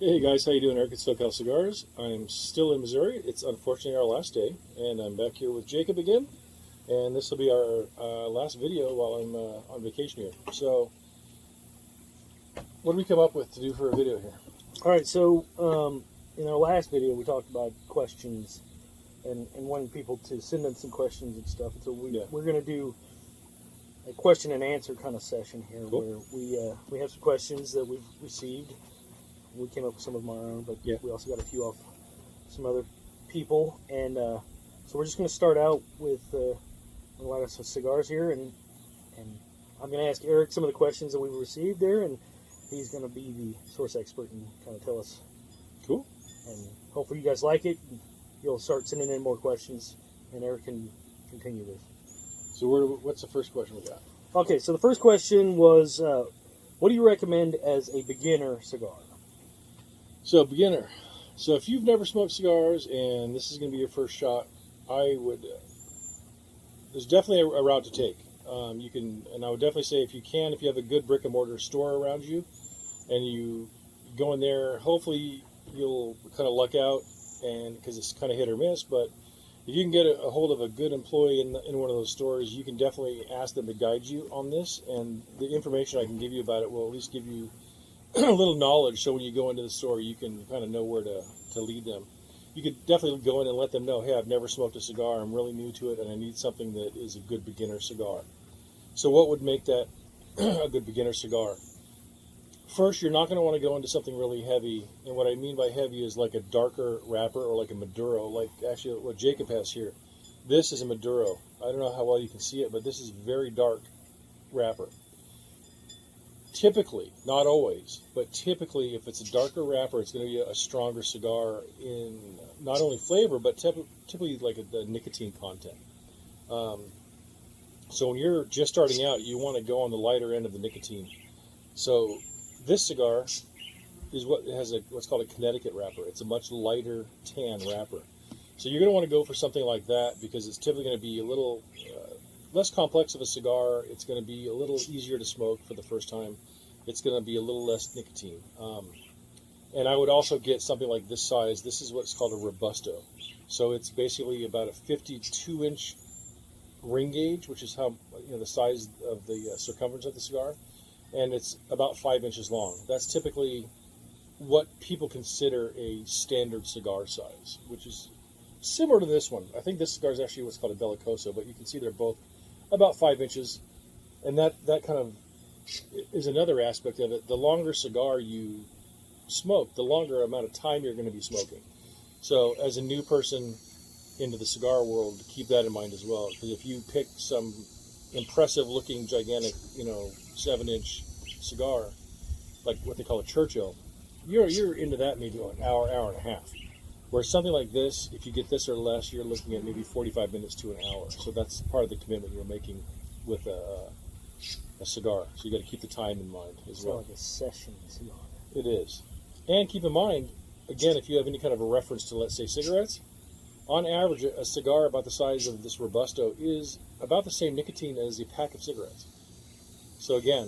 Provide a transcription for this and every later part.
Hey guys, how you doing? Eric at SoCal Cigars. I'm still in Missouri. It's unfortunately our last day, and I'm back here with Jacob again. And this will be our last video while I'm on vacation here. So, what did we come up with to do for a video here? All right, so in our last video, we talked about questions and wanting people to send in some questions and stuff. And so we're going to do a question and answer kind of session here, where we have some questions that we've received. We came up with some of them on our own, but we also got a few off some other people. And so we're just going to start out with a lot of some cigars here, and I'm going to ask Eric some of the questions that we've received there, and he's going to be the source expert and kind of tell us. Cool. And hopefully you guys like it. You'll start sending in more questions, and Eric can continue this. So what's the first question we got? Okay, so the first question was, what do you recommend as a beginner cigar? So, beginner. So, if you've never smoked cigars and this is going to be your first shot, I would. There's definitely a route to take. You can, and I would definitely say if you have a good brick and mortar store around you, and you go in there, hopefully you'll kind of luck out, and because it's kind of hit or miss. But if you can get a hold of a good employee in one of those stores, you can definitely ask them to guide you on this, and the information I can give you about it will at least give you a little knowledge, so when you go into the store, you can kind of know where to lead them. You could definitely go in and let them know, hey, I've never smoked a cigar, I'm really new to it, and I need something that is a good beginner cigar. So what would make that a good beginner cigar? First, you're not going to want to go into something really heavy, and what I mean by heavy is like a darker wrapper or like a Maduro, like actually what Jacob has here. This is a Maduro. I don't know how well you can see it, but this is very dark wrapper. Typically, not always, but typically if it's a darker wrapper, it's going to be a stronger cigar in not only flavor, but typically like the nicotine content. So when you're just starting out, you want to go on the lighter end of the nicotine. So this cigar is what's called a Connecticut wrapper. It's a much lighter tan wrapper. So you're going to want to go for something like that because it's typically going to be a little less complex of a cigar. It's going to be a little easier to smoke for the first time. It's going to be a little less nicotine. And I would also get something like this size. This is what's called a Robusto. So it's basically about a 52-inch ring gauge, which is how the size of the circumference of the cigar. And it's about 5 inches long. That's typically what people consider a standard cigar size, which is similar to this one. I think this cigar is actually what's called a Bellicoso, but you can see they're both about 5 inches, and that kind of is another aspect of it. The longer cigar you smoke, the longer amount of time you're going to be smoking. So as a new person into the cigar world, keep that in mind as well, because if you pick some impressive looking gigantic 7-inch cigar, like what they call a Churchill, you're into that maybe an hour and a half. Whereas something like this, if you get this or less, you're looking at maybe 45 minutes to an hour. So that's part of the commitment you're making with a cigar. So you got to keep the time in mind as well. It's like a session cigar. It is. And keep in mind, again, if you have any kind of a reference to, let's say, cigarettes, on average, a cigar about the size of this Robusto is about the same nicotine as a pack of cigarettes. So again,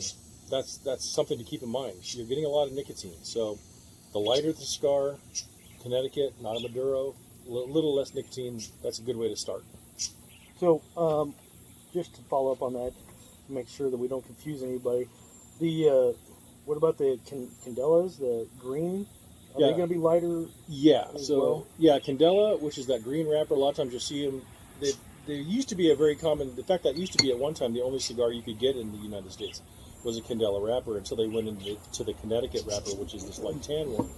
that's something to keep in mind. You're getting a lot of nicotine. So the lighter the cigar, Connecticut, not a Maduro, a little less nicotine, that's a good way to start. So, just to follow up on that, to make sure that we don't confuse anybody, what about the Candelas, the green? Are they going to be lighter? Yeah, well? Candela, which is that green wrapper, a lot of times you'll see them. They used to be a very common, in fact, that used to be at one time the only cigar you could get in the United States was a Candela wrapper until they went into the Connecticut wrapper, which is this light tan one.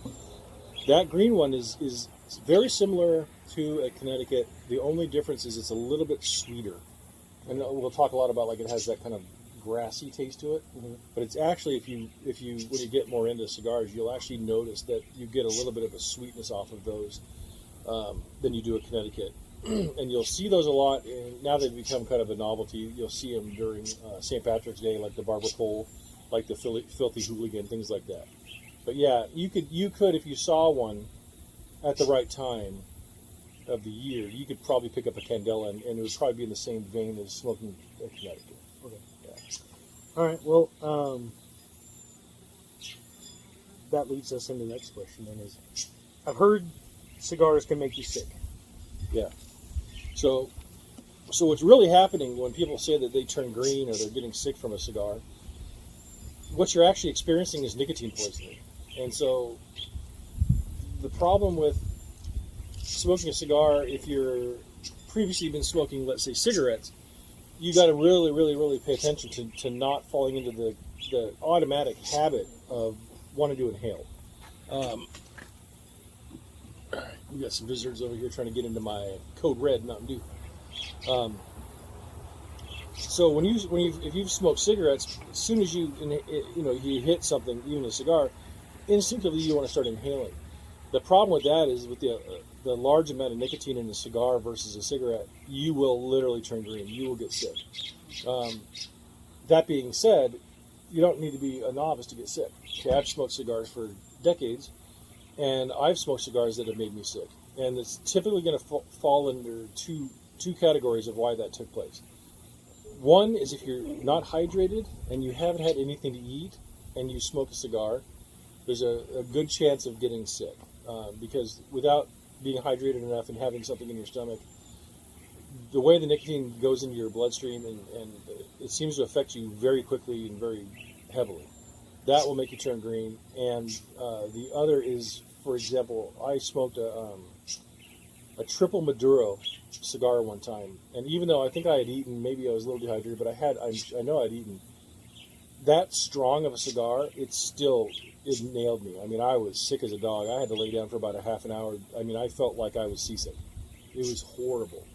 That green one is very similar to a Connecticut. The only difference is it's a little bit sweeter. And we'll talk a lot about like it has that kind of grassy taste to it. Mm-hmm. But it's actually, if you when you get more into cigars, you'll actually notice that you get a little bit of a sweetness off of those than you do a Connecticut. And you'll see those a lot. And now they've become kind of a novelty. You'll see them during St. Patrick's Day, like the barber pole, like the filthy hooligan, things like that. But yeah, you could if you saw one at the right time of the year, you could probably pick up a Candela, and it would probably be in the same vein as smoking a Connecticut. Okay. Yeah. All right. Well, that leads us into the next question. Then is, I've heard cigars can make you sick. Yeah. So what's really happening when people say that they turn green or they're getting sick from a cigar, what you're actually experiencing is nicotine poisoning. And so the problem with smoking a cigar, if you're previously been smoking, let's say, cigarettes, you got to really, really, really pay attention to not falling into the automatic habit of wanting to inhale. We got some visitors over here trying to get into my Code Red Mountain Dew. So if you've smoked cigarettes, as soon as you hit something, even a cigar, instinctively you want to start inhaling. The problem with that is with the large amount of nicotine in a cigar versus a cigarette, you will literally turn green. You will get sick. That being said, you don't need to be a novice to get sick. Okay, I've smoked cigars for decades, and I've smoked cigars that have made me sick. And it's typically going to fall under two categories of why that took place. One is if you're not hydrated and you haven't had anything to eat and you smoke a cigar, there's a good chance of getting sick. Because without being hydrated enough and having something in your stomach, the way the nicotine goes into your bloodstream and it seems to affect you very quickly and very heavily. That will make you turn green. And the other is, for example, I smoked a triple Maduro cigar one time, and even though I think I had eaten, maybe I was a little dehydrated, but I know I'd eaten that strong of a cigar. It nailed me. I mean, I was sick as a dog. I had to lay down for about a half an hour. I mean, I felt like I was seasick. It was horrible.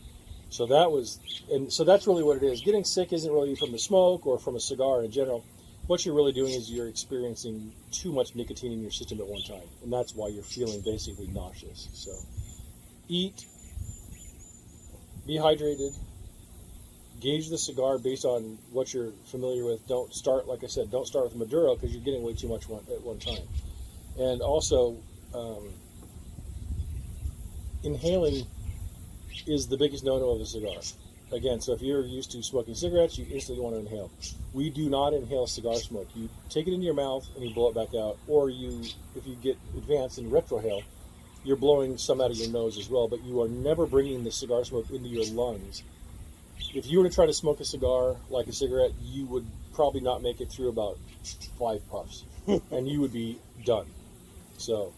So that's really what it is. Getting sick isn't really from the smoke or from a cigar in general. What you're really doing is you're experiencing too much nicotine in your system at one time, and that's why you're feeling basically nauseous. So eat, be hydrated, gauge the cigar based on what you're familiar with. Don't start, like I said, don't start with Maduro because you're getting way too much at one time. And also, inhaling is the biggest no-no of a cigar. Again, so if you're used to smoking cigarettes, you instantly want to inhale. We do not inhale cigar smoke. You take it into your mouth and you blow it back out, or if you get advanced in retrohale, you're blowing some out of your nose as well, but you are never bringing the cigar smoke into your lungs. If you were to try to smoke a cigar like a cigarette, you would probably not make it through about 5 puffs, and you would be done. So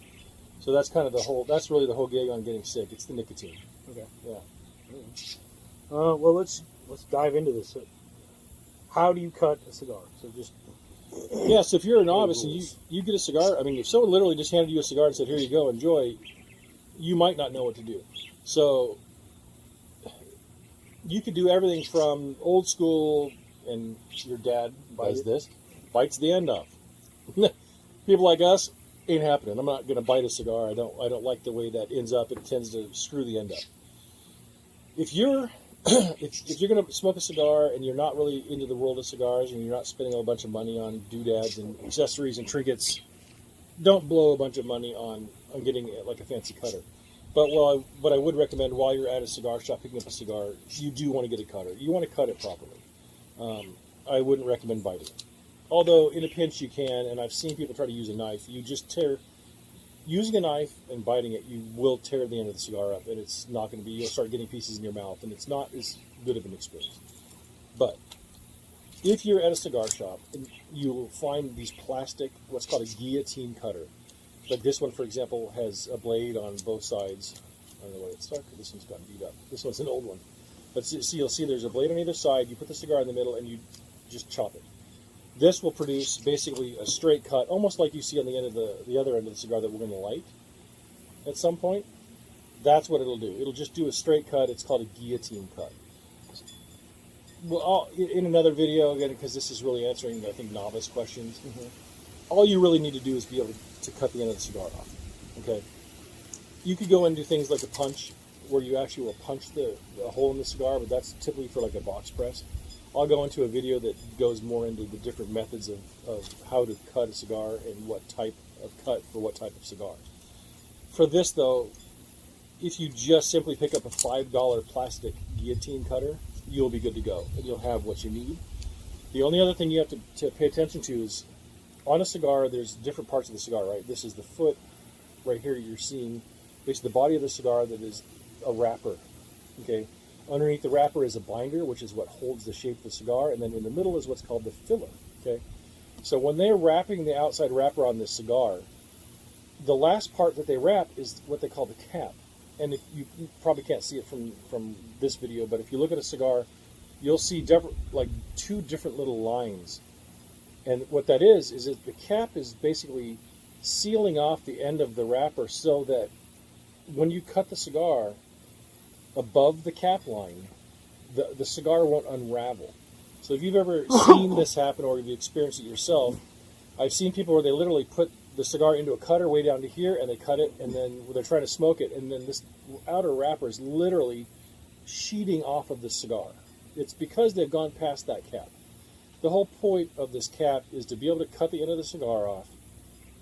that's kind of that's really the whole gig on getting sick. It's the nicotine. Okay. Yeah. Well, let's dive into this. How do you cut a cigar? So just so if you're a novice and you get a cigar, I mean, if someone literally just handed you a cigar and said, "Here you go, enjoy," you might not know what to do. So you could do everything from old school, and your dad bites the end off. People like us, ain't happening. I'm not going to bite a cigar. I don't like the way that ends up. It tends to screw the end up. If you're if you're going to smoke a cigar and you're not really into the world of cigars and you're not spending a bunch of money on doodads and accessories and trinkets, don't blow a bunch of money on getting like a fancy cutter. But what I would recommend while you're at a cigar shop picking up a cigar, you do want to get a cutter. You want to cut it properly. I wouldn't recommend biting it. Although in a pinch you can, and I've seen people try to use a knife. You just using a knife and biting it, you will tear the end of the cigar up, and it's not going to be, you'll start getting pieces in your mouth, and it's not as good of an experience. But if you're at a cigar shop, you will find these plastic, what's called a guillotine cutter. Like this one, for example, has a blade on both sides. I don't know why it's stuck. This one's gotten beat up. This one's an old one. But see, you'll see there's a blade on either side. You put the cigar in the middle, and you just chop it. This will produce basically a straight cut, almost like you see on the end of the other end of the cigar that we're going to light at some point. That's what it'll do. It'll just do a straight cut. It's called a guillotine cut. Well, in another video, again, because this is really answering, I think, novice questions, all you really need to do is be able to cut the end of the cigar off. Okay? You could go and do things like a punch, where you actually will punch the hole in the cigar, but that's typically for like a box press. I'll go into a video that goes more into the different methods of how to cut a cigar and what type of cut for what type of cigar. For this, though, if you just simply pick up a $5 plastic guillotine cutter, you'll be good to go, and you'll have what you need. The only other thing you have to pay attention to is on a cigar, there's different parts of the cigar, right? This is the foot right here. You're seeing basically the body of the cigar that is a wrapper. Okay, underneath the wrapper is a binder, which is what holds the shape of the cigar, and then in the middle is what's called the filler. Okay, so when they're wrapping the outside wrapper on this cigar, the last part that they wrap is what they call the cap. And if you probably can't see it from this video, but if you look at a cigar, you'll see like two different little lines. And what that is that the cap is basically sealing off the end of the wrapper so that when you cut the cigar above the cap line, the cigar won't unravel. So if you've ever seen this happen or if you experienced it yourself, I've seen people where they literally put the cigar into a cutter way down to here and they cut it, and then they're trying to smoke it, and then this outer wrapper is literally sheeting off of the cigar. It's because they've gone past that cap. The whole point of this cap is to be able to cut the end of the cigar off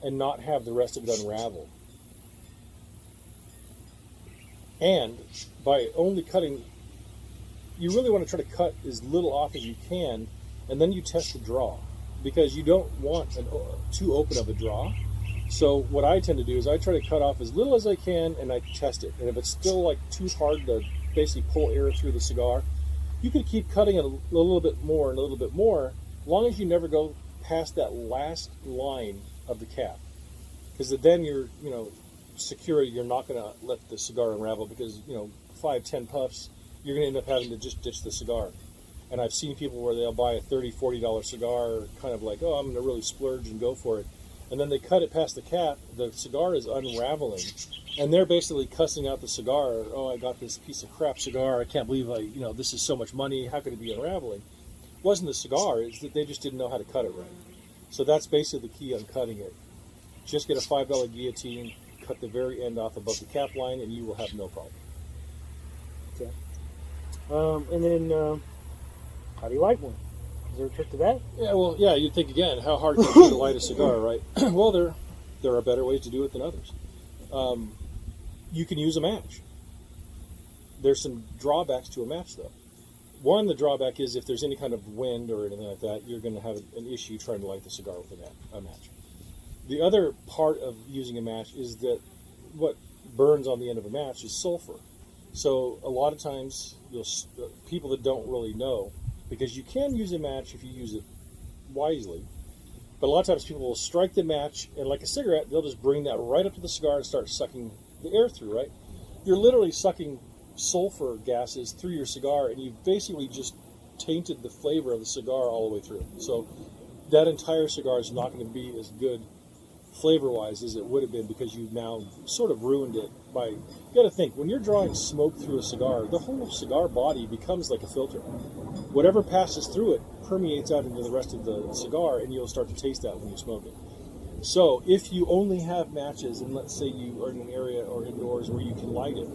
and not have the rest of it unravel. And by only cutting, you really want to try to cut as little off as you can, and then you test the draw, because you don't want too open of a draw. So what I tend to do is I try to cut off as little as I can, and I test it. And if it's still like too hard to basically pull air through the cigar, you can keep cutting it a little bit more and a little bit more, as long as you never go past that last line of the cap. Because then you're, secure, you're not going to let the cigar unravel, because, 5-10 puffs, you're going to end up having to just ditch the cigar. And I've seen people where they'll buy a $30, $40 cigar, kind of like, oh, I'm going to really splurge and go for it. And then they cut it past the cap, the cigar is unraveling, and they're basically cussing out the cigar. Oh, I got this piece of crap cigar. I can't believe this is so much money. How could it be unraveling? It wasn't the cigar, it's that they just didn't know how to cut it right. So that's basically the key on cutting it. Just get a $5 guillotine, cut the very end off above the cap line, and you will have no problem. Okay. And then, how do you light one? Is there a trick to that? Yeah, well, you'd think again, how hard can it be to light a cigar, right? Well, there are better ways to do it than others. You can use a match. There's some drawbacks to a match, though. One, the drawback is if there's any kind of wind or anything like that, you're going to have an issue trying to light the cigar with a match. The other part of using a match is that what burns on the end of a match is sulfur. So a lot of times, people that don't really know, because you can use a match if you use it wisely, but a lot of times people will strike the match, and like a cigarette, they'll just bring that right up to the cigar and start sucking the air through, right? You're literally sucking sulfur gases through your cigar, and you've basically just tainted the flavor of the cigar all the way through. So that entire cigar is not going to be as good flavor-wise as it would have been, because you've now sort of ruined it by, you got to think, when you're drawing smoke through a cigar, the whole cigar body becomes like a filter. Whatever passes through it permeates out into the rest of the cigar, and you'll start to taste that when you smoke it. So if you only have matches, and let's say you are in an area or indoors where you can light it,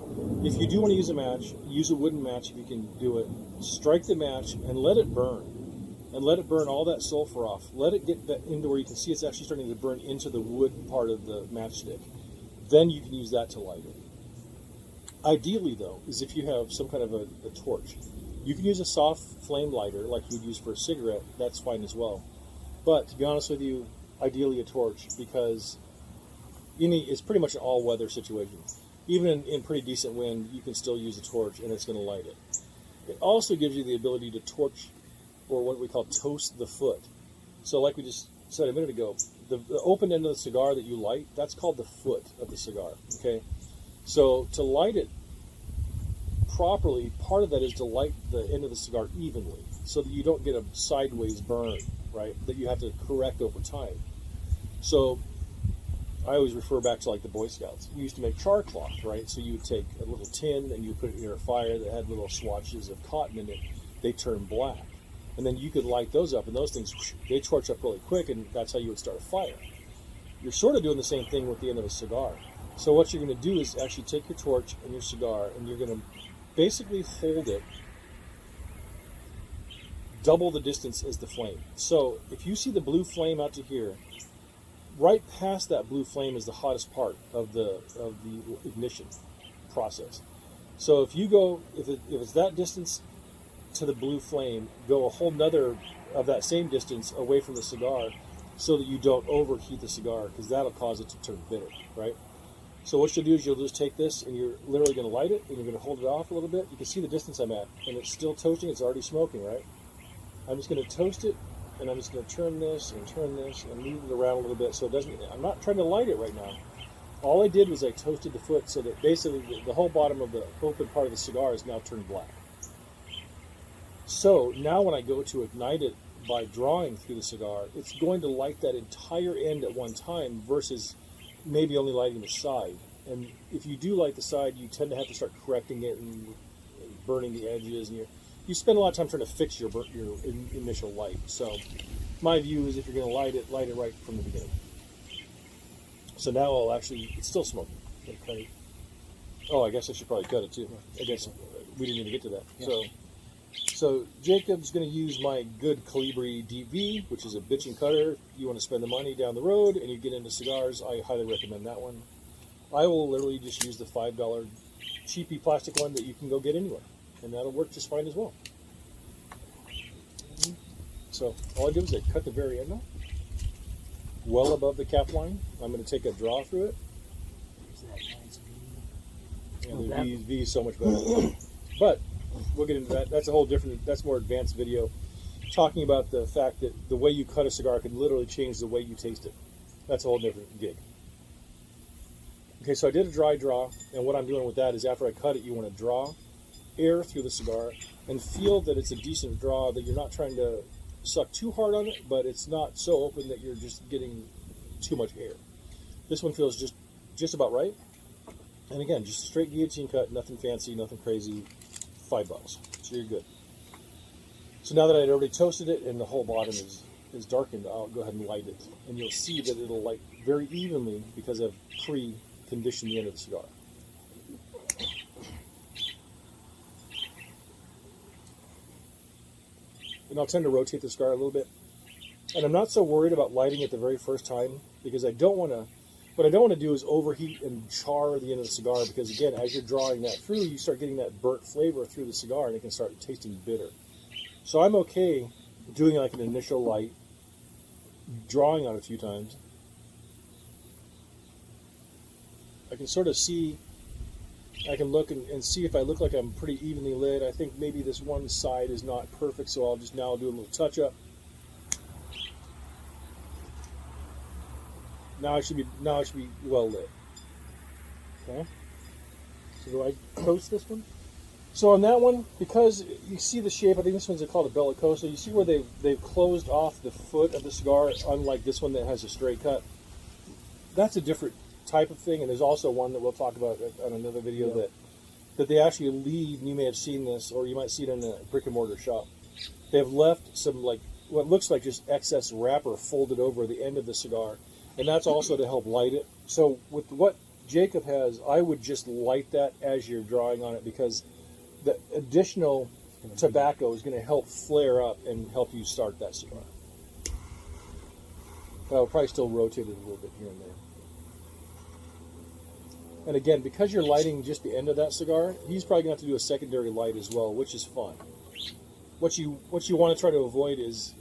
if you do want to use a match, use a wooden match if you can do it. Strike the match and let it burn. And let it burn all that sulfur off. Let it get into where you can see it's actually starting to burn into the wood part of the matchstick. Then you can use that to light it. Ideally, though, is if you have some kind of a torch. You can use a soft flame lighter like you'd use for a cigarette. That's fine as well. But to be honest with you, ideally a torch, because it's pretty much an all-weather situation. Even in pretty decent wind, you can still use a torch and it's going to light it. It also gives you the ability to torch, or what we call toast the foot. So like we just said a minute ago, the open end of the cigar that you light, that's called the foot of the cigar, okay? So to light it properly, part of that is to light the end of the cigar evenly, so that you don't get a sideways burn, right, that you have to correct over time. So I always refer back to like the Boy Scouts. We used to make char cloth, right? So you would take a little tin and you would put it near a fire that had little swatches of cotton in it. They turn black. And then you could light those up, and those things, they torch up really quick, and that's how you would start a fire. You're sort of doing the same thing with the end of a cigar. So what you're going to do is actually take your torch and your cigar, and you're going to basically hold it double the distance as the flame. So if you see the blue flame out to here, right past that blue flame is the hottest part of the ignition process. So if you go, if it's that distance to the blue flame, go a whole nother of that same distance away from the cigar, so that you don't overheat the cigar, because that'll cause it to turn bitter, right? So what you'll do is you'll just take this and you're literally going to light it and you're going to hold it off a little bit. You can see the distance I'm at, and it's still toasting. It's already smoking, right? I'm just going to toast it, and I'm just going to turn this and move it around a little bit so it doesn't. I'm not trying to light it right now. All I did was I toasted the foot so that basically the whole bottom of the open part of the cigar is now turned black. So now when I go to ignite it by drawing through the cigar, it's going to light that entire end at one time versus maybe only lighting the side. And if you do light the side, you tend to have to start correcting it and burning the edges, and you spend a lot of time trying to fix your initial light. So my view is if you're going to light it right from the beginning. So now it's still smoking. Okay. Oh, I guess I should probably cut it too. I guess we didn't even get to that. Yeah. So Jacob's going to use my good Calibri DV, which is a bitchin' cutter. If you want to spend the money down the road and you get into cigars, I highly recommend that one. I will literally just use the $5 cheapy plastic one that you can go get anywhere, and that'll work just fine as well. So all I do is I cut the very end off, well above the cap line. I'm going to take a draw through it. And the V is so much better. But we'll get into that. That's a whole different, that's more advanced video, talking about the fact that the way you cut a cigar can literally change the way you taste it. That's a whole different gig. Okay, so I did a dry draw, and what I'm doing with that is after I cut it, you want to draw air through the cigar and feel that it's a decent draw, that you're not trying to suck too hard on it, but it's not so open that you're just getting too much air. This one feels just about right. And again, just a straight guillotine cut, nothing fancy, nothing crazy, $5. So you're good. So now that I'd already toasted it and the whole bottom is darkened, I'll go ahead and light it. And you'll see that it'll light very evenly because I've pre-conditioned the end of the cigar. And I'll tend to rotate the cigar a little bit. And I'm not so worried about lighting it the very first time, because what I don't want to do is overheat and char the end of the cigar, because again, as you're drawing that through, you start getting that burnt flavor through the cigar and it can start tasting bitter. So I'm okay doing like an initial light, drawing on it a few times. I can sort of see, I can look and see if I look like I'm pretty evenly lit. I think maybe this one side is not perfect, so I'll just now do a little touch up. Now it should be well lit. Okay. So do I toast this one? So on that one, because you see the shape, I think this one's called a bellicoso. You see where they've closed off the foot of the cigar, unlike this one that has a straight cut. That's a different type of thing, and there's also one that we'll talk about on another video that they actually leave, and you may have seen this, or you might see it in a brick and mortar shop. They have left some like what looks like just excess wrapper folded over the end of the cigar, and that's also to help light it. So with what Jacob has, I would just light that as you're drawing on it, because the additional tobacco is going to help flare up and help you start that cigar. But I'll probably still rotate it a little bit here and there. And again, because you're lighting just the end of that cigar, he's probably going to have to do a secondary light as well, which is fun. What you want to try to avoid is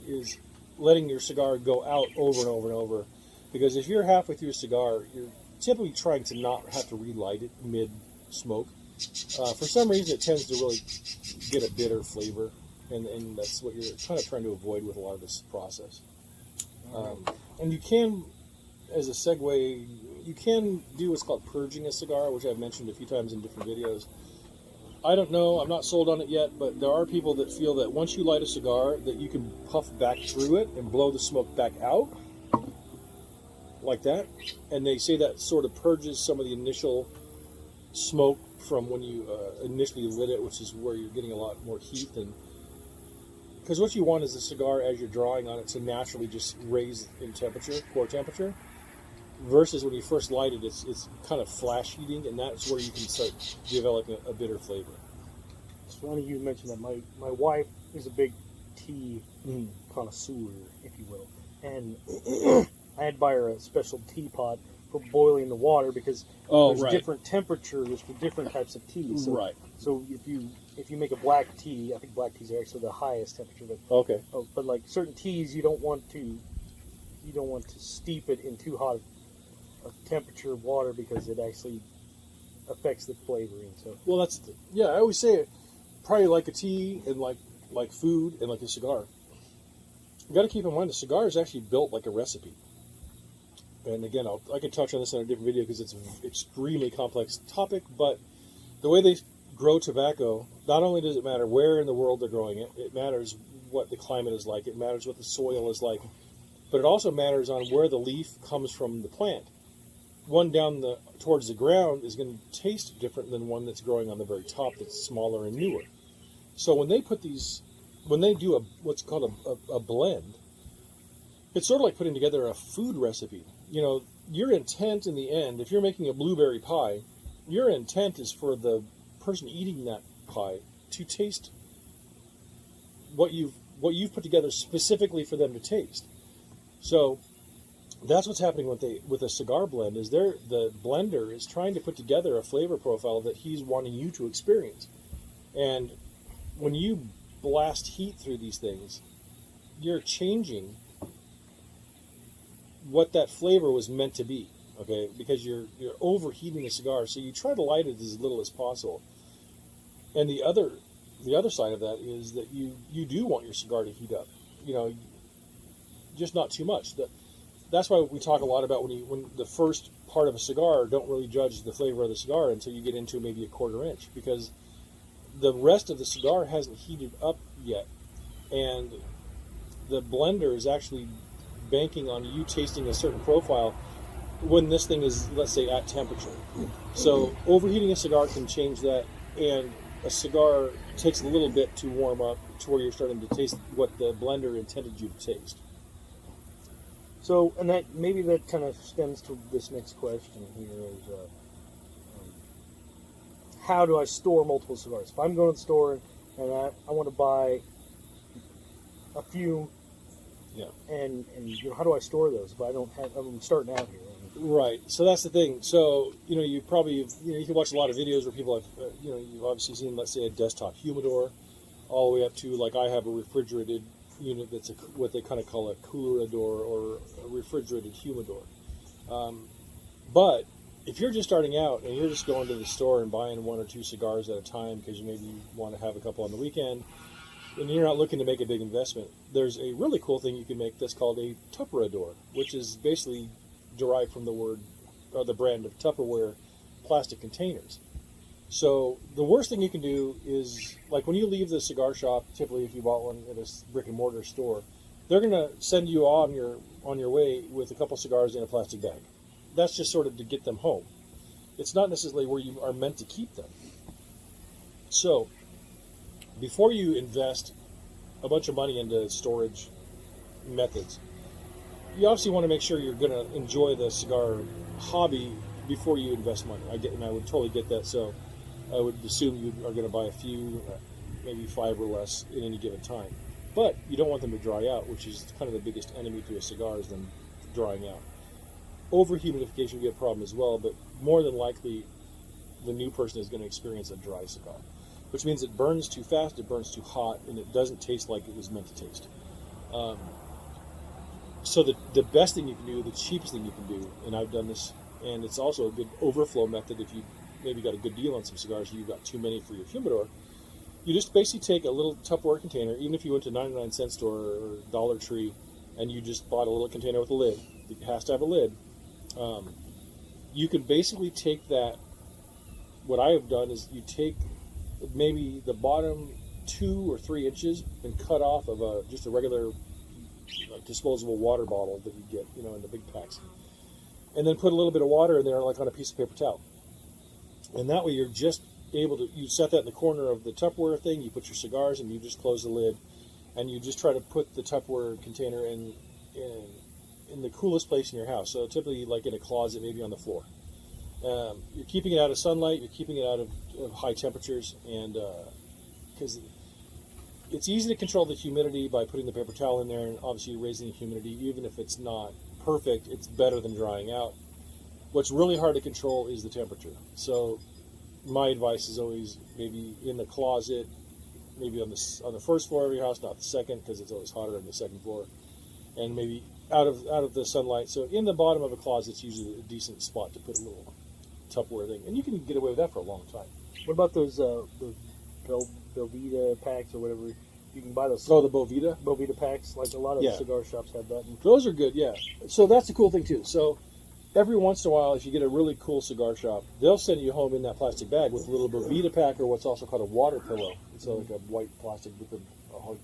letting your cigar go out over and over and over, because if you're halfway through a cigar, you're typically trying to not have to relight it mid-smoke. For some reason, it tends to really get a bitter flavor, and that's what you're kind of trying to avoid with a lot of this process. And you can, as a segue, you can do what's called purging a cigar, which I've mentioned a few times in different videos. I don't know, I'm not sold on it yet, but there are people that feel that once you light a cigar, that you can puff back through it and blow the smoke back out, like that. And they say that sort of purges some of the initial smoke from when you initially lit it, which is where you're getting a lot more heat. And because what you want is the cigar, as you're drawing on it, to naturally just raise in temperature, core temperature, versus when you first light it, it's kind of flash heating, and that's where you can start developing a bitter flavor. It's funny you mentioned that. My wife is a big tea connoisseur, if you will, and I had to buy her a special teapot for boiling the water, because there's different temperatures for different types of tea. So, so if you make a black tea, I think black teas are actually the highest temperature. But okay. But like certain teas, you don't want to you don't want to steep it in too hot a temperature of water because it actually affects the flavoring. So Well, I always say it, probably like a tea and like food and like a cigar. You got to keep in mind the cigar is actually built like a recipe. And again, I can touch on this in a different video because it's an extremely complex topic. But the way they grow tobacco, not only does it matter where in the world they're growing it, it matters what the climate is like, it matters what the soil is like, but it also matters on where the leaf comes from the plant. One down towards the ground is going to taste different than one that's growing on the very top that's smaller and newer. So when they do what's called a blend, it's sort of like putting together a food recipe. You know, your intent in the end, if you're making a blueberry pie, your intent is for the person eating that pie to taste what you've put together specifically for them to taste. So that's what's happening with a cigar blend. Is the blender is trying to put together a flavor profile that he's wanting you to experience. And when you blast heat through these things, you're changing what that flavor was meant to be, okay? Because you're overheating the cigar, so you try to light it as little as possible. And the other side of that is that you do want your cigar to heat up, you know, just not too much. That's why we talk a lot about when the first part of a cigar, don't really judge the flavor of the cigar until you get into maybe a quarter inch, because the rest of the cigar hasn't heated up yet, and the blender is actually banking on you tasting a certain profile when this thing is, let's say, at temperature. So overheating a cigar can change that, and a cigar takes a little bit to warm up to where you're starting to taste what the blender intended you to taste. So, and that kind of stems to this next question here is, how do I store multiple cigars? If I'm going to the store and I want to buy a few, yeah, and you know, how do I store those if I don't have? I'm starting out here. Right. So that's the thing. So you know, you can watch a lot of videos where people have, you've obviously seen, let's say, a desktop humidor, all the way up to, like, I have a refrigerated unit that's what they kind of call a coolerador or a refrigerated humidor. But if you're just starting out and you're just going to the store and buying 1 or 2 cigars at a time because you maybe want to have a couple on the weekend, and you're not looking to make a big investment, there's a really cool thing you can make that's called a Tupperador, which is basically derived from the word or the brand of Tupperware plastic containers. So the worst thing you can do is, like, when you leave the cigar shop, typically if you bought one at a brick and mortar store, they're going to send you on your way with a couple cigars in a plastic bag. That's just sort of to get them home. It's not necessarily where you are meant to keep them. So before you invest a bunch of money into storage methods, you obviously want to make sure you're going to enjoy the cigar hobby before you invest money. I would totally get that. So I would assume you are going to buy a few, maybe 5 or less at any given time. But you don't want them to dry out, which is kind of the biggest enemy to a cigar, is them drying out. Over-humidification would be a problem as well, but more than likely the new person is going to experience a dry cigar, which means it burns too fast, it burns too hot, and it doesn't taste like it was meant to taste. So the best thing you can do, the cheapest thing you can do, and I've done this, and it's also a good overflow method if you maybe got a good deal on some cigars and you've got too many for your humidor, you just basically take a little Tupperware container, even if you went to 99-cent store or Dollar Tree, and you just bought a little container with a lid. It has to have a lid. You can basically take that. What I have done is you take maybe the bottom 2 or 3 inches and cut off of just a regular disposable water bottle that you get, in the big packs, and then put a little bit of water in there, like on a piece of paper towel. And that way you're just able to, you set that in the corner of the Tupperware thing, you put your cigars, and you just close the lid, and you just try to put the Tupperware container in the coolest place in your house. So typically like in a closet, maybe on the floor. You're keeping it out of sunlight, you're keeping it out of high temperatures, and because it's easy to control the humidity by putting the paper towel in there, and obviously you're raising the humidity. Even if it's not perfect, it's better than drying out. What's really hard to control is the temperature. So my advice is always maybe in the closet, maybe on the first floor of your house, not the second, because it's always hotter on the second floor. And maybe out of the sunlight. So in the bottom of a closet's usually a decent spot to put a little Tupperware thing, and you can get away with that for a long time. What about those Belvita packs or whatever? You can buy those. Oh, the Bovita packs. Like a lot of cigar shops have that. And those are good, yeah. So that's the cool thing too. So every once in a while, if you get a really cool cigar shop, they'll send you home in that plastic bag with a little Bovita pack, or what's also called a water pillow. It's like a white plastic with a hole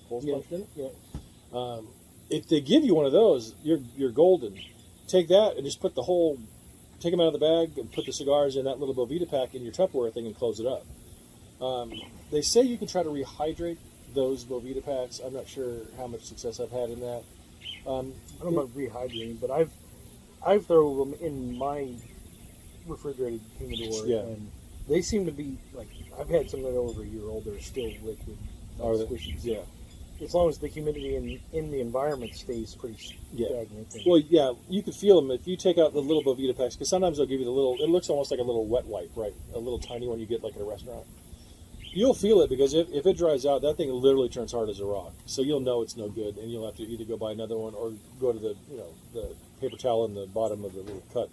punched in it. Yeah. If they give you one of those, you're golden. Take that and just take them out of the bag and put the cigars in that little Bovita pack in your Tupperware thing and close it up. They say you can try to rehydrate those Bovita packs. I'm not sure how much success I've had in that. I don't know about rehydrating, but I've thrown them in my refrigerated humidor, and they seem to be like, I've had some that are over a year old. They're still liquid, squishy. Yeah. As long as the humidity in the environment stays pretty stagnant. Well, yeah, you can feel them if you take out the little Bovita packs, because sometimes they'll give you the little. It looks almost like a little wet wipe, right? A little tiny one you get like at a restaurant. You'll feel it because if it dries out, that thing literally turns hard as a rock. So you'll know it's no good, and you'll have to either go buy another one or go to the paper towel in the bottom of the little cup.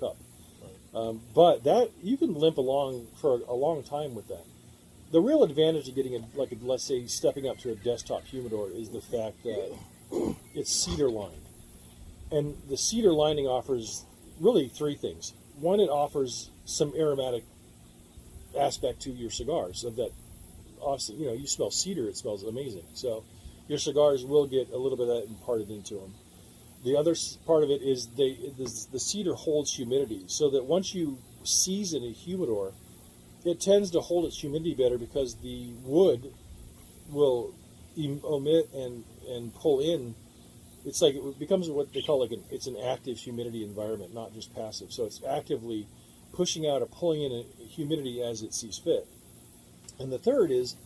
Right. But that you can limp along for a long time with that. The real advantage of getting let's say stepping up to a desktop humidor is the fact that it's cedar lined, and the cedar lining offers really three things. One, it offers some aromatic aspect to your cigars, so that obviously you smell cedar, it smells amazing. So your cigars will get a little bit of that imparted into them. The other part of it is the cedar holds humidity, so that once you season a humidor, it tends to hold its humidity better because the wood will omit and pull in. It's like it becomes what they call it's an active humidity environment, not just passive. So it's actively pushing out or pulling in humidity as it sees fit. And the third is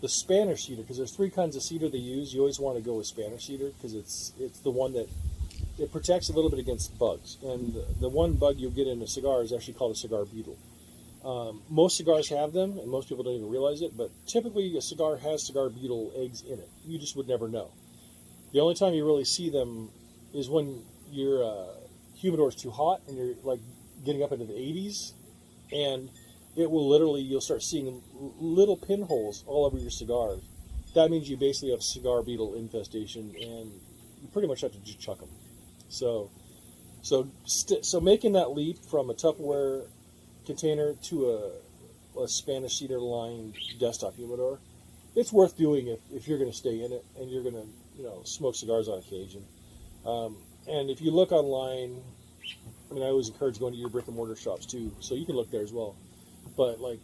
the Spanish cedar, because there's three kinds of cedar they use. You always want to go with Spanish cedar because it's the one that it protects a little bit against bugs. And the one bug you'll get in a cigar is actually called a cigar beetle. Most cigars have them, and most people don't even realize it, but typically a cigar has cigar beetle eggs in it. You just would never know. The only time you really see them is when your humidor is too hot and you're like getting up into the 80s, and it will literally, you'll start seeing little pinholes all over your cigars. That means you basically have cigar beetle infestation, and you pretty much have to just chuck them. So making that leap from a Tupperware container to a Spanish cedar lined desktop humidor, it's worth doing if you're going to stay in it and you're going to smoke cigars on occasion. And if you look online, I always encourage going to your brick and mortar shops too, so you can look there as well. But like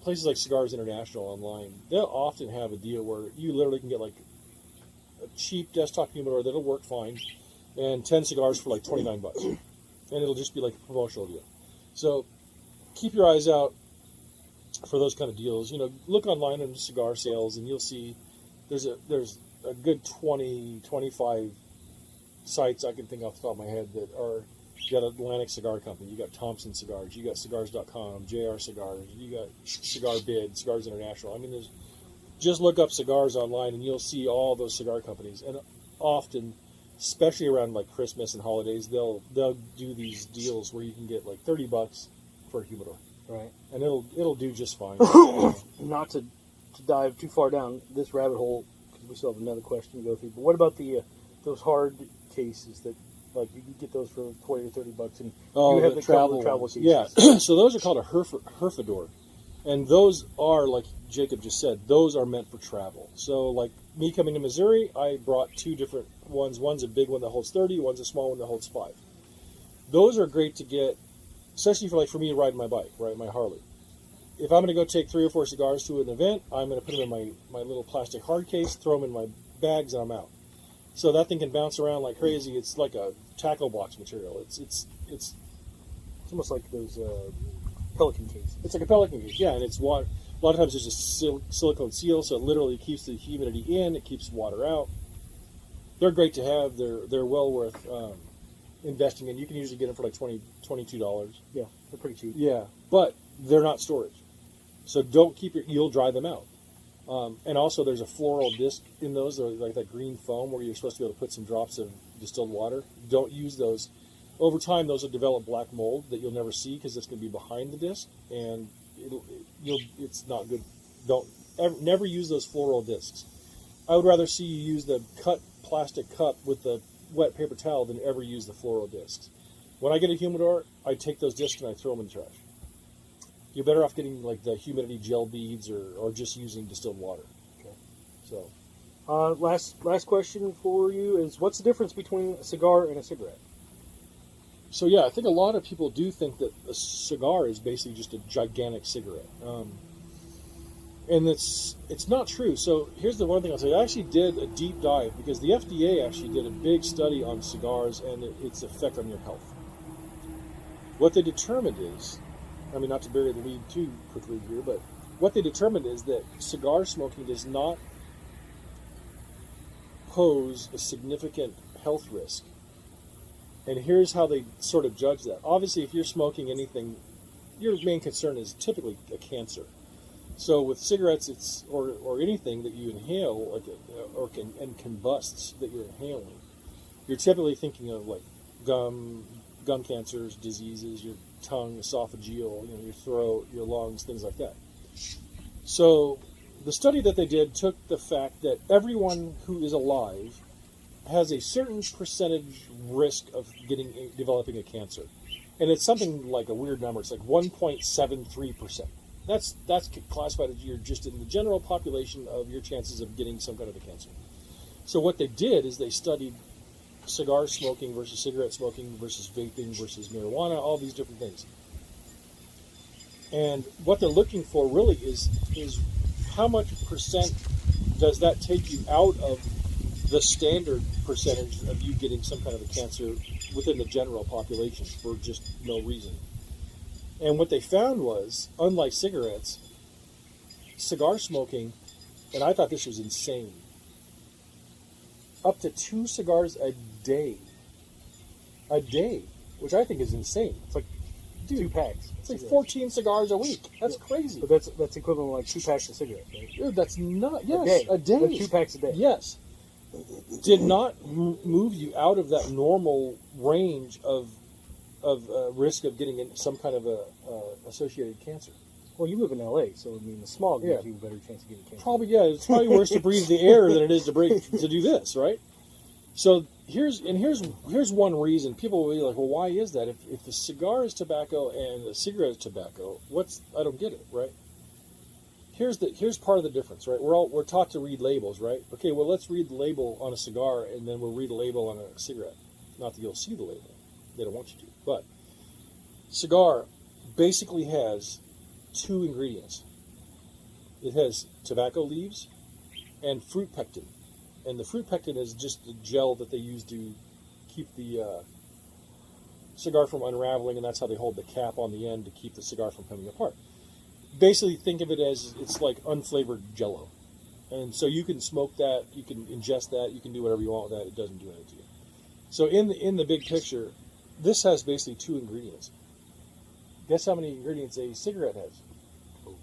places like Cigars International online, they'll often have a deal where you literally can get like a cheap desktop humidor that'll work fine, and 10 cigars for like $29, and it'll just be like a promotional deal. So keep your eyes out for those kind of deals. Look online on cigar sales, and you'll see there's a good 20, 25 sites I can think off the top of my head that are. You got Atlantic Cigar Company, you got Thompson Cigars, you got Cigars.com, JR Cigars, you got Cigar Bid, Cigars International. Just look up cigars online and you'll see all those cigar companies. And often, especially around like Christmas and holidays, they'll do these deals where you can get like $30 for a humidor. Right. And it'll do just fine. Not to dive too far down this rabbit hole, because we still have another question to go through. But what about those hard cases that? Like you can get those for $20 or $30, and you have the travel cases. Yeah, so those are called a herfador, and those are, like Jacob just said, those are meant for travel. So like me coming to Missouri, I brought two different ones. One's a big one that holds 30, one's a small one that holds 5. Those are great to get, especially for me riding my bike, right, my Harley. If I'm going to go take 3 or 4 cigars to an event, I'm going to put them in my little plastic hard case, throw them in my bags, and I'm out. So that thing can bounce around like crazy. It's like a tackle box material. It's almost like those Pelican cases. It's like a Pelican case, yeah. And it's water. A lot of times there's a silicone seal, so it literally keeps the humidity in. It keeps water out. They're great to have. They're well worth investing in. You can usually get them for like $22. Yeah, they're pretty cheap. Yeah, but they're not storage, so don't keep you'll dry them out. And also, there's a floral disc in those, like that green foam, where you're supposed to be able to put some drops of distilled water. Don't use those. Over time, those will develop black mold that you'll never see because it's going to be behind the disc, and it's not good. Never use those floral discs. I would rather see you use the cut plastic cup with the wet paper towel than ever use the floral discs. When I get a humidor, I take those discs and I throw them in the trash. You're better off getting like the humidity gel beads or just using distilled water. Okay. So, last question for you is, what's the difference between a cigar and a cigarette? So yeah, I think a lot of people do think that a cigar is basically just a gigantic cigarette, and it's not true. So here's the one thing I'll say: I actually did a deep dive because the FDA actually did a big study on cigars and its effect on your health. What they determined is, I mean, not to bury the lead too quickly here, but what they determined is that cigar smoking does not pose a significant health risk. And here's how they sort of judge that. Obviously, if you're smoking anything, your main concern is typically a cancer. So with cigarettes, or anything that you inhale, like and combusts that you're inhaling, you're typically thinking of like gum cancers, diseases, your tongue, esophageal, your throat, your lungs, things like that. So the study that they did took the fact that everyone who is alive has a certain percentage risk of developing a cancer, and it's something like a weird number. It's like 1.73%. That's classified as you're just in the general population of your chances of getting some kind of a cancer. So what they did is they studied cigar smoking versus cigarette smoking versus vaping versus marijuana, all these different things. And what they're looking for really is how much percent does that take you out of the standard percentage of you getting some kind of a cancer within the general population for just no reason. And what they found was, unlike cigarettes, cigar smoking, and I thought this was insane, up to 2 cigars a day, which I think is insane. It's like Dude, 2 packs. It's like 14 cigars a week. That's crazy. But that's equivalent to like 2 packs of cigarettes, right? Dude, that's not, yes, a day. That's 2 packs a day. Yes. Did not move you out of that normal range of risk of getting some kind of a associated cancer. Well, you live in LA, so I mean the smog gives you a better chance of getting cancer. Probably, yeah. It's probably worse to breathe the air than it is to do this, right? So here's one reason people will be like, well, why is that? If the cigar is tobacco and the cigarette is tobacco, I don't get it, right? Here's part of the difference, right? We're taught to read labels, right? Okay, well, let's read the label on a cigar and then we'll read a label on a cigarette. Not that you'll see the label. They don't want you to. But cigar basically has 2 ingredients. It has tobacco leaves and fruit pectin. And the fruit pectin is just the gel that they use to keep the cigar from unraveling, and that's how they hold the cap on the end to keep the cigar from coming apart. Basically, think of it as it's like unflavored Jell-O. And so you can smoke that, you can ingest that, you can do whatever you want with that. It doesn't do anything to you. So in the big picture, this has basically 2 ingredients. Guess how many ingredients a cigarette has?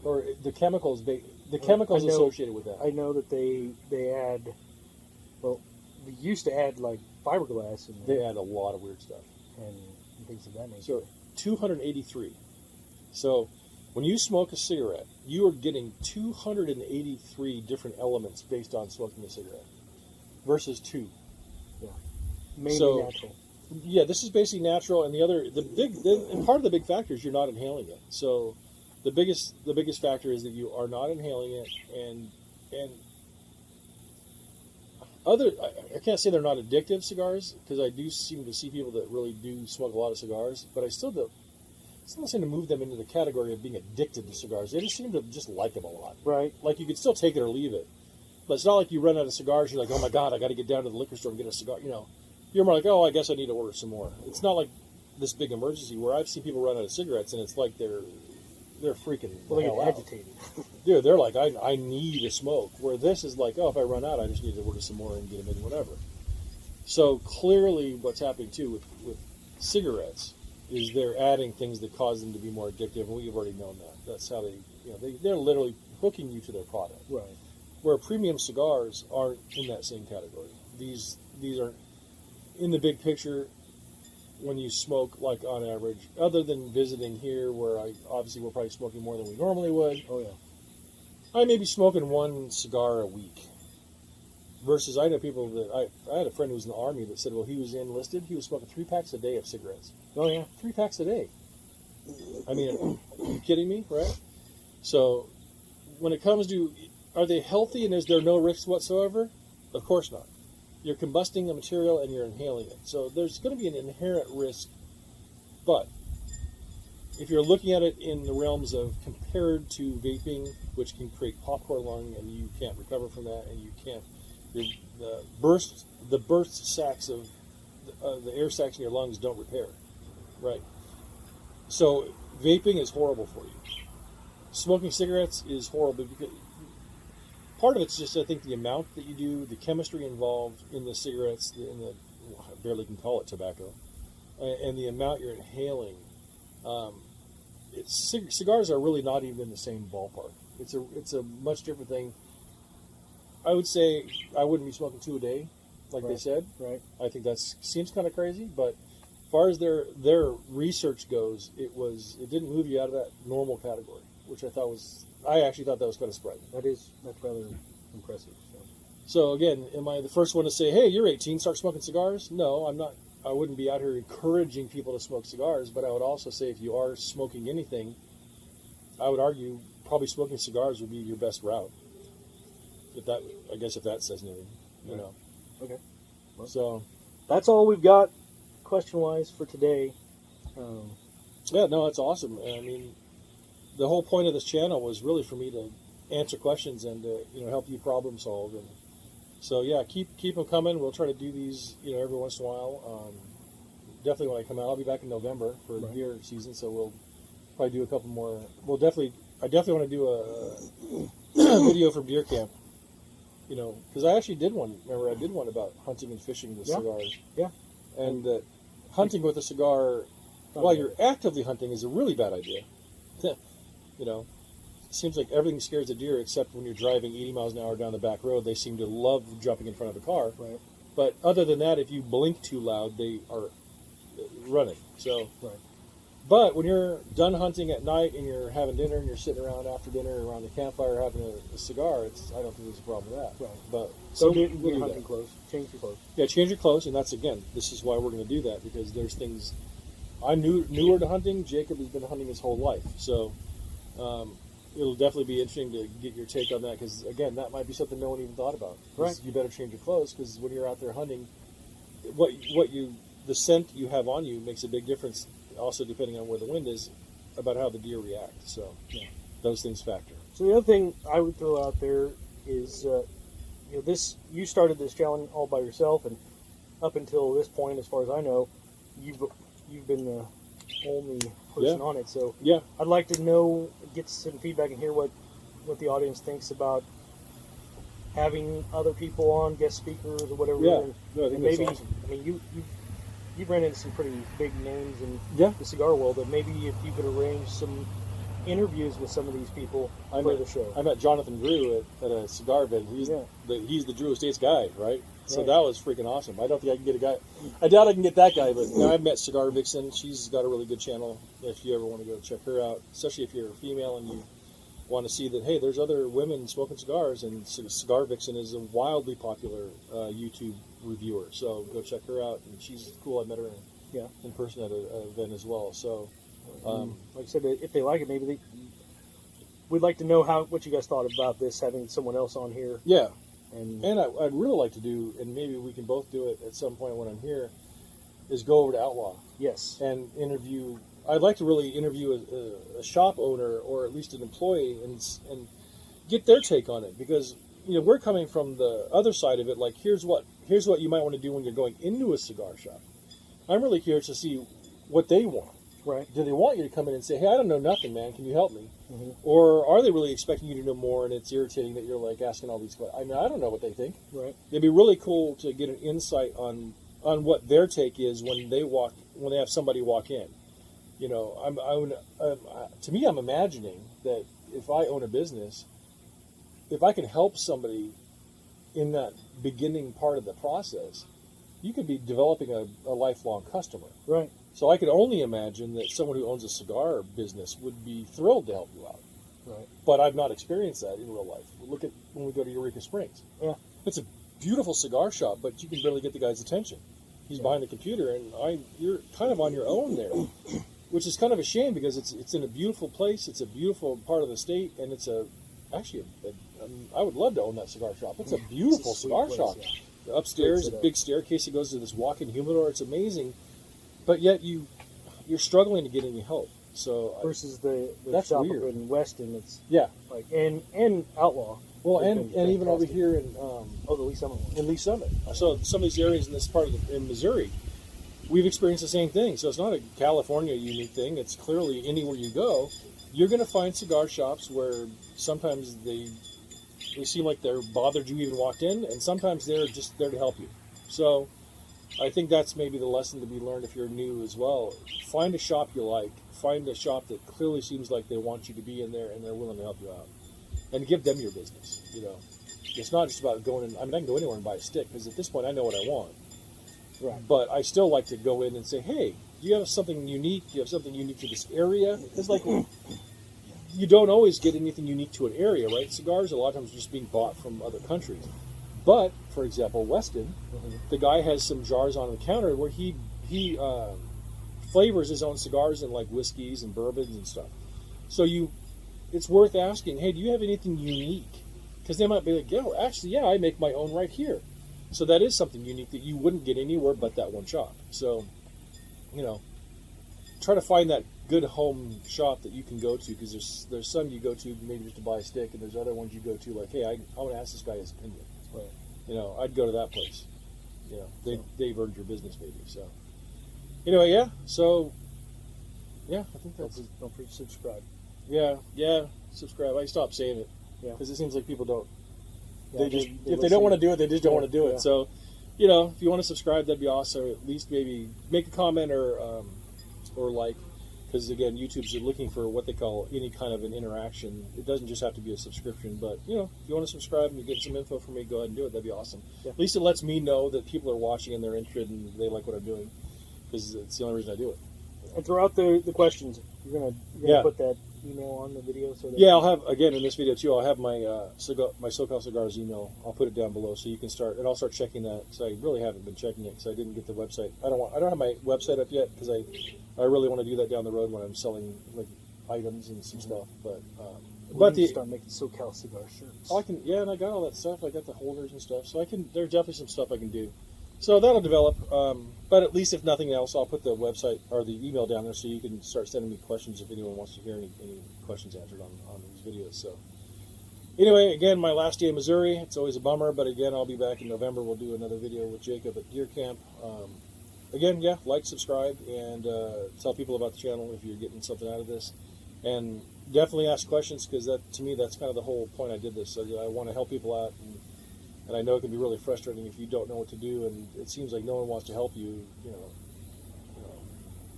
Or the chemicals associated with that. I know that they add, well, they used to add like fiberglass and they add a lot of weird stuff. And things of that nature. So 283. So when you smoke a cigarette, you are getting 283 different elements based on smoking a cigarette versus 2. Yeah. Mainly natural. Yeah, this is basically natural, and and part of the big factor is you're not inhaling it. So the biggest factor is that you are not inhaling it, and I can't say they're not addictive cigars, because I do seem to see people that really do smoke a lot of cigars, but I still don't seem to move them into the category of being addicted to cigars. They just seem to just like them a lot. Right. Like you could still take it or leave it, but it's not like you run out of cigars. You're like, oh my god, I got to get down to the liquor store and get a cigar. You're more like, oh, I guess I need to order some more. It's not like this big emergency where I've seen people run out of cigarettes and it's like they're freaking they get out. agitated. Dude, they're like, I need a smoke. Where this is like, oh, if I run out, I just need to order some more and get them in whatever. So clearly what's happening too with cigarettes is they're adding things that cause them to be more addictive, and we've already known that. That's how they're literally hooking you to their product. Right. Where premium cigars aren't in that same category. These are in the big picture. When you smoke, like on average, other than visiting here, where obviously we're probably smoking more than we normally would. Oh yeah. I may be smoking one cigar a week. Versus, I know people that I had a friend who was in the Army that said, well, he was enlisted, he was smoking 3 packs a day of cigarettes. Oh yeah. 3 packs a day. I mean, are you kidding me, right? So, when it comes to, are they healthy and is there no risk whatsoever? Of course not. You're combusting a material and you're inhaling it. So there's going to be an inherent risk. But if you're looking at it in the realms of compared to vaping, which can create popcorn lung and you can't recover from that, and you can't, the burst sacs of the air sacs in your lungs don't repair, right? So vaping is horrible for you. Smoking cigarettes is horrible because part of it's just, I think, the amount that you do, the chemistry involved in the cigarettes, I barely can call it tobacco, and the amount you're inhaling. Cigars are really not even in the same ballpark. It's a much different thing. I would say I wouldn't be smoking 2 a day, like they said. Right. I think that seems kind of crazy, but as far as their research goes, it didn't move you out of that normal category, which I actually thought that was kind of surprising. That's rather impressive. So again, am I the first one to say, hey, you're 18, start smoking cigars? No, I'm not. I wouldn't be out here encouraging people to smoke cigars, but I would also say if you are smoking anything, I would argue probably smoking cigars would be your best route. If that says anything, you know. Okay. Well, so that's all we've got question-wise for today. Yeah, no, it's awesome. I mean, the whole point of this channel was really for me to answer questions and help you problem solve. And so yeah, keep them coming. We'll try to do these every once in a while. Definitely when I come out, I'll be back in November for deer season, so we'll probably do a couple more. I definitely want to do a video from deer camp. Because I actually did one. Remember, I did one about hunting and fishing with cigars. Yeah. And hunting with a cigar while you're actively hunting is a really bad idea. It seems like everything scares a deer except when you're driving 80 miles an hour down the back road. They seem to love jumping in front of a car. Right. But other than that, if you blink too loud, they are running. So. Right. But when you're done hunting at night and you're having dinner and you're sitting around after dinner around the campfire having a cigar, I don't think there's a problem with that. Right. But so get hunting clothes. Change your clothes. Yeah, change your clothes, and this is why we're going to do that, because there's things. I'm newer to hunting. Jacob has been hunting his whole life, so it'll definitely be interesting to get your take on that, because again, that might be something no one even thought about. Right. You better change your clothes, because when you're out there hunting, the scent you have on you makes a big difference. Also, depending on where the wind is, about how the deer react. So, those things factor. So the other thing I would throw out there is, you started this challenge all by yourself, and up until this point, as far as I know, you've been the only person on it. So, I'd like to get some feedback and hear what the audience thinks about having other people on, guest speakers or whatever. Yeah, no, I think that's maybe awesome. I mean you've ran into some pretty big names in the cigar world, and maybe if you could arrange some interviews with some of these people for the show. I met Jonathan Drew at a cigar event. He's the Drew Estates guy, right? So that was freaking awesome. I don't think I can get a guy. I doubt I can get that guy, but I've met Cigar Vixen. She's got a really good channel. If you ever want to go check her out, especially if you're a female and you want to see that, hey, there's other women smoking cigars, and Cigar Vixen is a wildly popular YouTube reviewer. So go check her out, and she's cool. I met her in person at an event as well. So, like I said, if they like it, maybe we'd like to know what you guys thought about this, having someone else on here. Yeah, and I'd really like to do, and maybe we can both do it at some point when I'm here, is go over to Outlaw. Yes, and interview. I'd like to really interview a shop owner or at least an employee and get their take on it, because we're coming from the other side of it. Like, here's what you might want to do when you're going into a cigar shop. I'm really curious to see what they want. Right. Do they want you to come in and say, hey, I don't know nothing, man, can you help me? Mm-hmm. Or are they really expecting you to know more, and it's irritating that you're like asking all these questions? I mean, I don't know what they think. Right. It'd be really cool to get an insight on what their take is when they have somebody walk in. To me, I'm imagining that if I own a business, if I can help somebody in that beginning part of the process, you could be developing a lifelong customer. Right. So I could only imagine that someone who owns a cigar business would be thrilled to help you out. Right. But I've not experienced that in real life. Look at when we go to Eureka Springs. Yeah. It's a beautiful cigar shop, but you can barely get the guy's attention. He's behind the computer, and you're kind of on your own there, which is kind of a shame because it's in a beautiful place. It's a beautiful part of the state, and it's I would love to own that cigar shop. It's a beautiful cigar shop. Yeah. Upstairs, a big staircase that goes to this walk-in humidor. It's amazing, but yet you're struggling to get any help. So versus the that's shop weird. up in Weston, it's yeah, like and Outlaw. well, They've and been even over fantastic. here in the Lee Summit one. in Lee Summit. So some of these areas in this part of in Missouri, we've experienced the same thing. So it's not a California unique thing. It's clearly anywhere you go, you're going to find cigar shops where sometimes they seem like they're bothered you even walked in, and sometimes they're just there to help you. So I think that's maybe the lesson to be learned if you're new as well. Find a shop you like. Find a shop that clearly seems like they want you to be in there and they're willing to help you out. And give them your business, you know. It's not just about going in. I mean, I can go anywhere and buy a stick because at this point I know what I want. Right. But I still like to go in and say, hey, do you have something unique? Do you have something unique to this area? It's like you don't always get anything unique to an area, right? Cigars a lot of times are just being bought from other countries. But, for example, Weston, the guy has some jars on the counter where he flavors his own cigars in like whiskeys and bourbons and stuff. So it's worth asking, hey, do you have anything unique? Because they might be like, yeah, I make my own right here. So that is something unique that you wouldn't get anywhere but that one shop. So, you know, try to find that good home shop that you can go to, because there's some you go to maybe just to buy a stick, and there's other ones you go to like, hey, I want to ask this guy his opinion. Right. You know, I'd go to that place. You know, they've earned your business maybe. So anyway, yeah. So yeah, I think that's Don't forget to subscribe. yeah. Subscribe. I stopped saying it because it seems like people don't. Yeah, They just they if they don't listen. want to do it, they just don't want to do it. Yeah. So, you know, if you want to subscribe, that'd be awesome. At least maybe make a comment or like, because again, YouTube's looking for what they call any kind of an interaction. It doesn't just have to be a subscription, but you know, if you want to subscribe and you get some info from me, go ahead and do it. That'd be awesome. Yeah. At least it lets me know that people are watching and they're interested and they like what I'm doing, because it's the only reason I do it. And throughout the questions, you're gonna put that email on the video so that Yeah, I'll have, again, in this video too, I'll have my my SoCal Cigars email. I'll put it down below so you can start, and I'll start checking that, because I really haven't been checking it because I didn't get the website. I don't have my website up yet because I really want to do that down the road when I'm selling like items and some stuff. But but start making SoCal cigar shirts. I can, and I got all that stuff. I got the holders and stuff, so I can. There's definitely some stuff I can do. So that'll develop. But at least if nothing else, I'll put the website or the email down there so you can start sending me questions if anyone wants to hear any questions answered on these videos. So anyway, again, my last day in Missouri. It's always a bummer, but again, I'll be back in November. We'll do another video with Jacob at Deer Camp. Again, yeah, like, subscribe, and tell people about the channel if you're getting something out of this. And definitely ask questions, because that, to me, that's kind of the whole point I did this. So I want to help people out, and I know it can be really frustrating if you don't know what to do, and it seems like no one wants to help you. You know,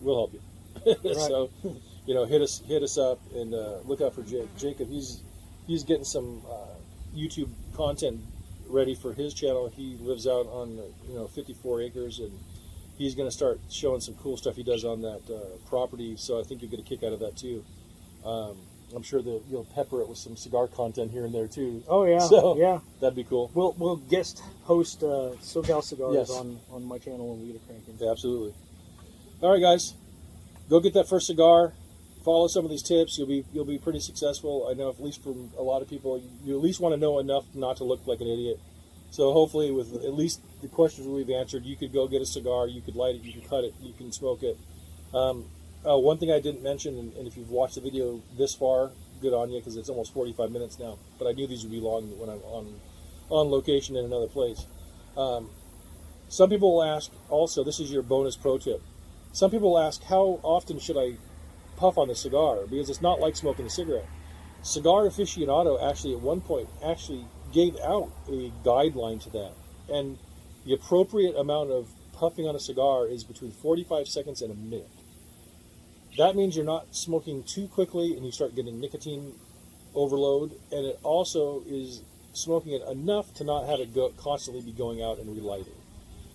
we'll help you. Right. So, you know, hit us up, and look out for Jacob. He's getting some YouTube content ready for his channel. He lives out on 54 acres, and he's going to start showing some cool stuff he does on that property. So I think you'll get a kick out of that too. I'm sure that you'll pepper it with some cigar content here and there too. Oh yeah, So yeah. that'd be cool. We'll guest host SoCal Cigars Yes. on my channel when we get a cranking. Yeah, absolutely. All right, guys, go get that first cigar. Follow some of these tips. You'll be pretty successful. I know, at least from a lot of people, you at least want to know enough not to look like an idiot. So hopefully, with at least the questions we've answered, you could go get a cigar. You could light it. You can cut it. You can smoke it. One thing I didn't mention, and if you've watched the video this far, good on you, because it's almost 45 minutes now. But I knew these would be long when I'm on location in another place. Some people will ask, also, this is your bonus pro tip. Some people will ask, how often should I puff on the cigar? Because it's not like smoking a cigarette. Cigar Aficionado actually at one point gave out a guideline to that. And the appropriate amount of puffing on a cigar is between 45 seconds and a minute. That means you're not smoking too quickly and you start getting nicotine overload, and it also is smoking it enough to not have it constantly be going out and relighting.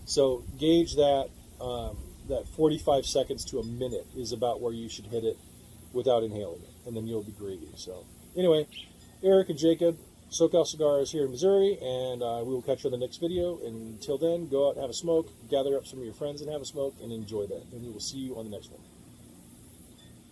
So gauge that. That 45 seconds to a minute is about where you should hit it without inhaling it, and then you'll be gravy. So anyway, Eric and Jacob, SoCal Cigars here in Missouri, and we will catch you on the next video. And until then, go out and have a smoke, gather up some of your friends and have a smoke, and enjoy that. And we will see you on the next one.